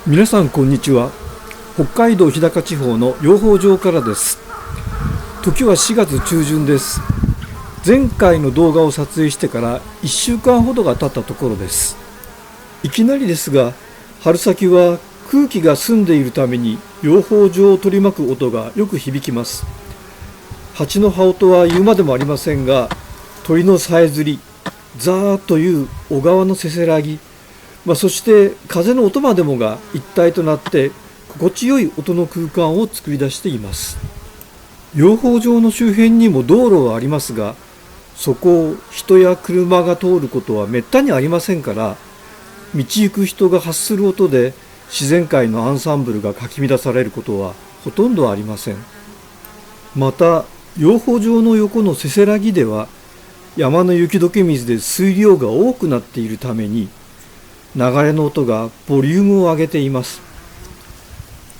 皆さんこんにちは。北海道日高地方の養蜂場からです。時は4月中旬です。前回の動画を撮影してから1週間ほどが経ったところです。いきなりですが、春先は空気が澄んでいるために養蜂場を取り巻く音がよく響きます。蜂の羽音は言うまでもありませんが、鳥のさえずり、ザーという小川のせせらぎ、そして風の音までもが一体となって心地よい音の空間を作り出しています。養蜂場の周辺にも道路はありますが、そこを人や車が通ることはめったにありませんから、道行く人が発する音で自然界のアンサンブルがかき乱されることはほとんどありません。また養蜂場の横のせせらぎでは、山の雪解け水で水量が多くなっているために流れの音がボリュームを上げています。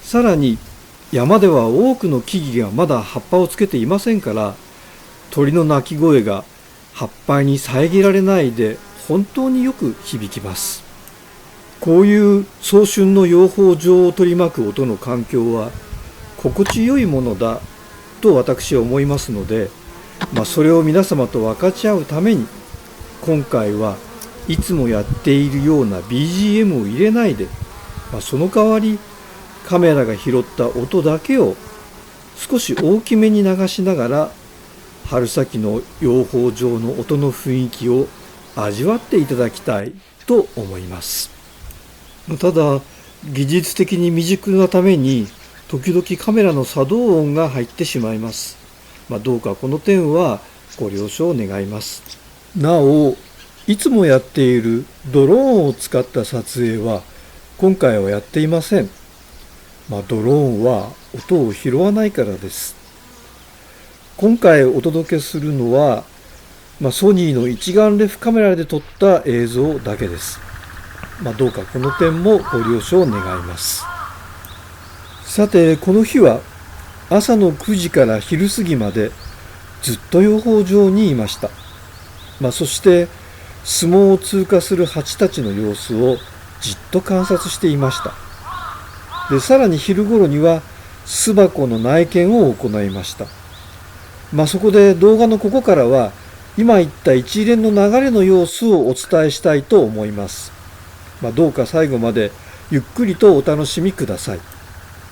さらに山では多くの木々がまだ葉っぱをつけていませんから、鳥の鳴き声が葉っぱに遮られないで本当によく響きます。こういう早春の養蜂場を取り巻く音の環境は心地よいものだと私は思いますので、それを皆様と分かち合うために、今回はいつもやっているような BGM を入れないで、その代わりカメラが拾った音だけを少し大きめに流しながら、春先の養蜂場の音の雰囲気を味わっていただきたいと思います。ただ技術的に未熟なために時々カメラの作動音が入ってしまいます。どうかこの点はご了承願います。なお、いつもやっているドローンを使った撮影は今回はやっていません。ドローンは音を拾わないからです。今回お届けするのは、ソニーの一眼レフカメラで撮った映像だけです。どうかこの点もご了承願います。さて、この日は朝の9時から昼過ぎまでずっと養蜂場にいました。そして相撲を通過する蜂たちの様子をじっと観察していました。で、さらに昼頃には巣箱の内見を行いました。そこで動画のここからは今言った一連の流れの様子をお伝えしたいと思います。どうか最後までゆっくりとお楽しみください。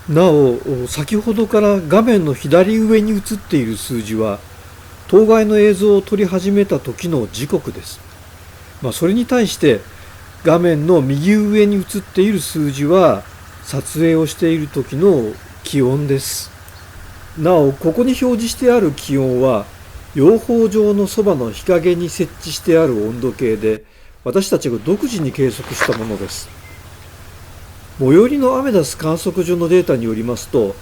なお、先ほどから画面の左上に映っている数字は当該の映像を撮り始めた時の時刻です。それに対して画面の右上に映っている数字は撮影をしている時の気温です。なお、ここに表示してある気温は養蜂場のそばの日陰に設置してある温度計で、私たちが独自に計測したものです。最寄りのアメダス観測所のデータによりますと、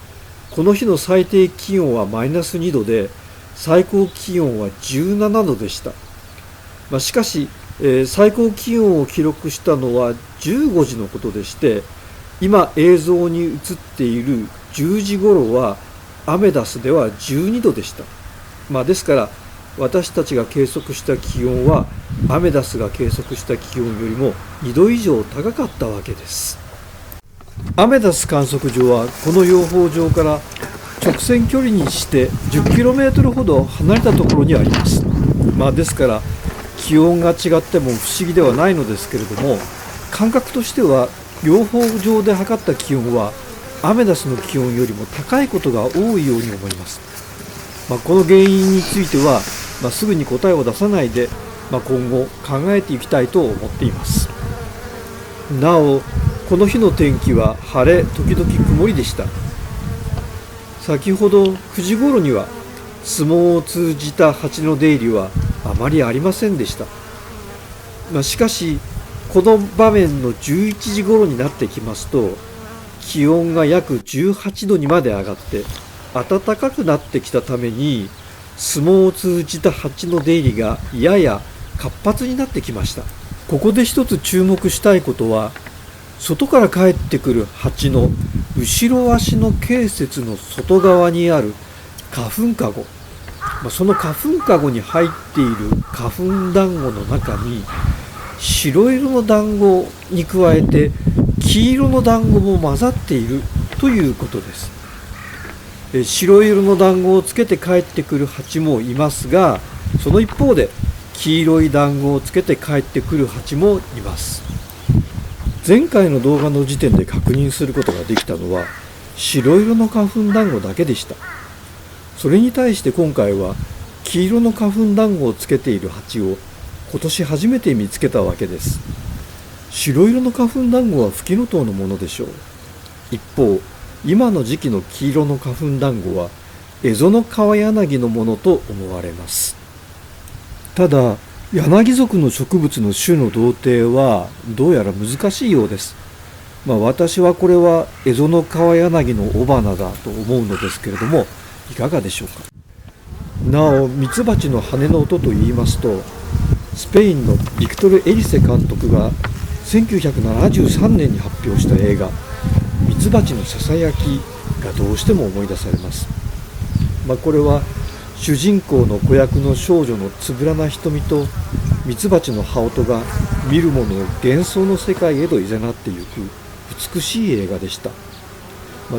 この日の最低気温はマイナス2度で最高気温は17度でした。しかし最高気温を記録したのは15時のことでして、今映像に映っている10時頃はアメダスでは12度でした。ですから私たちが計測した気温はアメダスが計測した気温よりも2度以上高かったわけです。アメダス観測所はこの養蜂場から直線距離にして 10km ほど離れたところにあります。ですから気温が違っても不思議ではないのですけれども、感覚としては養蜂場で測った気温はアメダスの気温よりも高いことが多いように思います。この原因については、すぐに答えを出さないで、今後考えていきたいと思っています。なお、この日の天気は晴れ時々曇りでした。先ほど9時頃には相撲を通じた蜂の出入りはあまりありませんでした。しかしこの場面の11時頃になってきますと、気温が約18度にまで上がって暖かくなってきたために、相撲を通じた蜂の出入りがやや活発になってきました。ここで一つ注目したいことは、外から帰ってくる蜂の後ろ足の脛節の外側にある花粉かご、その花粉かごに入っている花粉団子の中に白色の団子に加えて黄色の団子も混ざっているということです。白色の団子をつけて帰ってくる蜂もいますが、その一方で黄色い団子をつけて帰ってくる蜂もいます。前回の動画の時点で確認することができたのは白色の花粉団子だけでした。それに対して今回は黄色の花粉団子をつけている蜂を今年初めて見つけたわけです。白色の花粉団子はフキノトウのものでしょう。一方、今の時期の黄色の花粉団子はエゾノカワヤナギのものと思われます。ただ、ヤナギ属の植物の種の同定はどうやら難しいようです。私はこれはエゾノカワヤナギの雄花だと思うのですけれども、いかがでしょうか。なお、ミツバチの羽の音といいますと、スペインのビクトル・エリセ監督が1973年に発表した映画「ミツバチのささやき」がどうしても思い出されます。これは主人公の子役の少女のつぶらな瞳とミツバチの羽音が見る者を幻想の世界へと誘っていく美しい映画でした。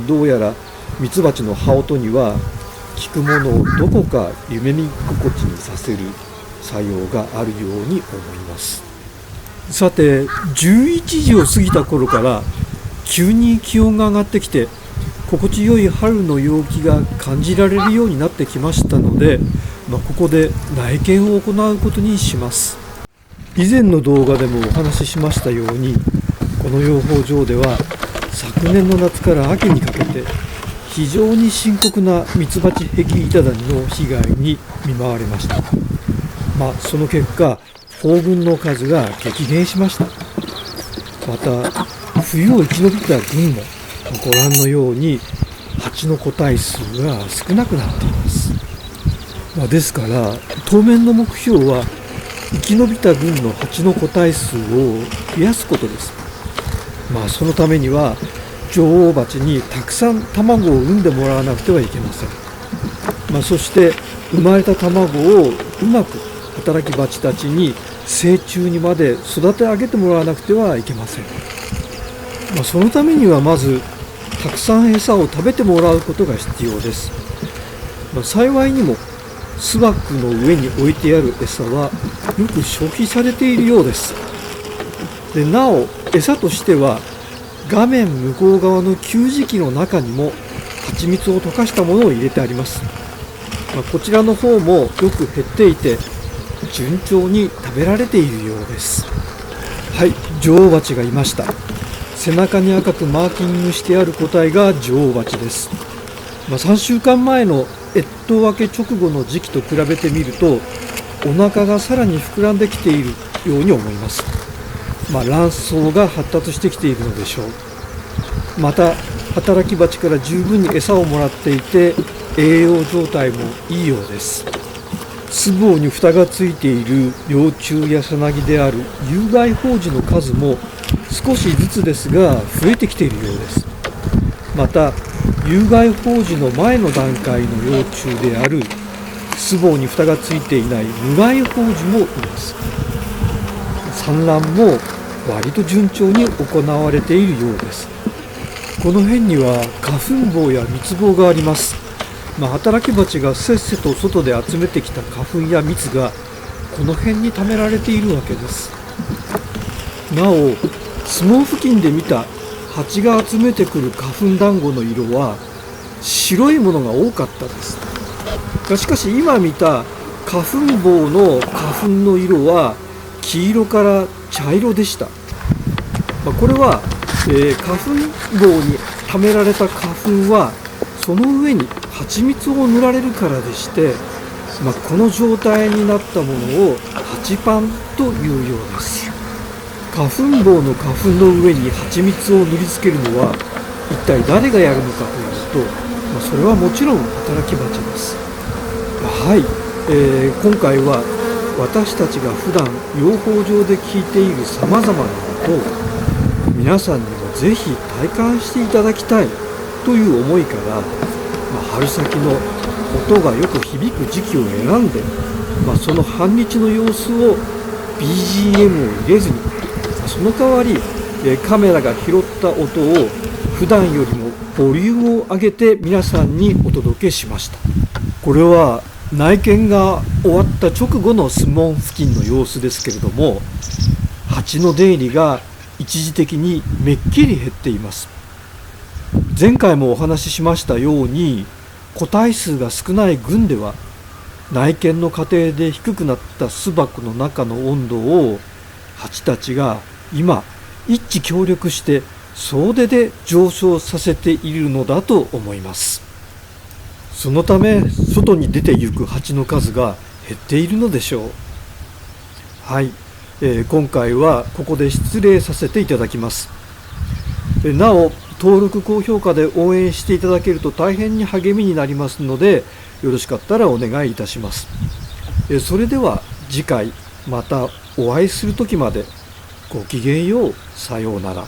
どうやらミツバチの羽音には聞く者をどこか夢見心地にさせる作用があるように思います。さて、11時を過ぎた頃から急に気温が上がってきて心地よい春の陽気が感じられるようになってきましたので、ここで内見を行うことにします。以前の動画でもお話ししましたように、この養蜂場では昨年の夏から秋にかけて非常に深刻なミツバチ壁痛谷の被害に見舞われました。その結果、蜂群の数が激減しました。また冬を生き延びた群もご覧のように蜂の個体数が少なくなっています。ですから当面の目標は生き延びた群の蜂の個体数を増やすことです。そのためには女王蜂にたくさん卵を産んでもらわなくてはいけません。そして生まれた卵をうまく働き蜂たちに成虫にまで育て上げてもらわなくてはいけません。そのためにはまずたくさん餌を食べてもらうことが必要です。幸いにも巣箱の上に置いてある餌はよく消費されているようです。なお餌としては画面向こう側の給餌器の中にも蜂蜜を溶かしたものを入れてあります。こちらの方もよく減っていて順調に食べられているようです。はい、女王蜂がいました。背中に赤くマーキングしてある個体が女王蜂です。3週間前の越冬明け直後の時期と比べてみるとお腹がさらに膨らんできているように思います。卵巣が発達してきているのでしょう。また働き蜂から十分に餌をもらっていて栄養状態もいいようです。巣房に蓋がついている幼虫やさなぎである有害胞児の数も少しずつですが増えてきているようです。また有害胞児の前の段階の幼虫である巣房に蓋がついていない無害胞児もいます。産卵も割と順調に行われているようです。この辺には花粉棒や蜜棒があります。働き蜂がせっせと外で集めてきた花粉や蜜がこの辺に貯められているわけです。なお巣門付近で見た蜂が集めてくる花粉団子の色は白いものが多かったです。しかし今見た花粉棒の花粉の色は黄色から茶色でした。これは、花粉棒に溜められた花粉はその上に蜂蜜を塗られるからでして、この状態になったものを蜂パンというようです。花粉棒の花粉の上に蜂蜜を塗りつけるのは一体誰がやるのかというと、それはもちろん働き蜂です。はい、今回は私たちが普段養蜂場で聞いているさまざまなことを皆さんにもぜひ体感していただきたいという思いから、春先の音がよく響く時期を選んで、その半日の様子を BGM を入れずに、その代わり、カメラが拾った音を普段よりもボリュームを上げて皆さんにお届けしました。これは内見が終わった直後のスモン付近の様子ですけれども、蜂の出入りが一時的にめっきり減っています。前回もお話ししましたように、個体数が少ない群では内見の過程で低くなった巣箱の中の温度を蜂たちが今一致協力して総出で上昇させているのだと思います。そのため外に出て行く蜂の数が減っているのでしょう。はい、今回はここで失礼させていただきます。なお登録高評価で応援していただけると大変に励みになりますので、よろしかったらお願いいたします。それでは次回またお会いする時までごきげんよう。さようなら。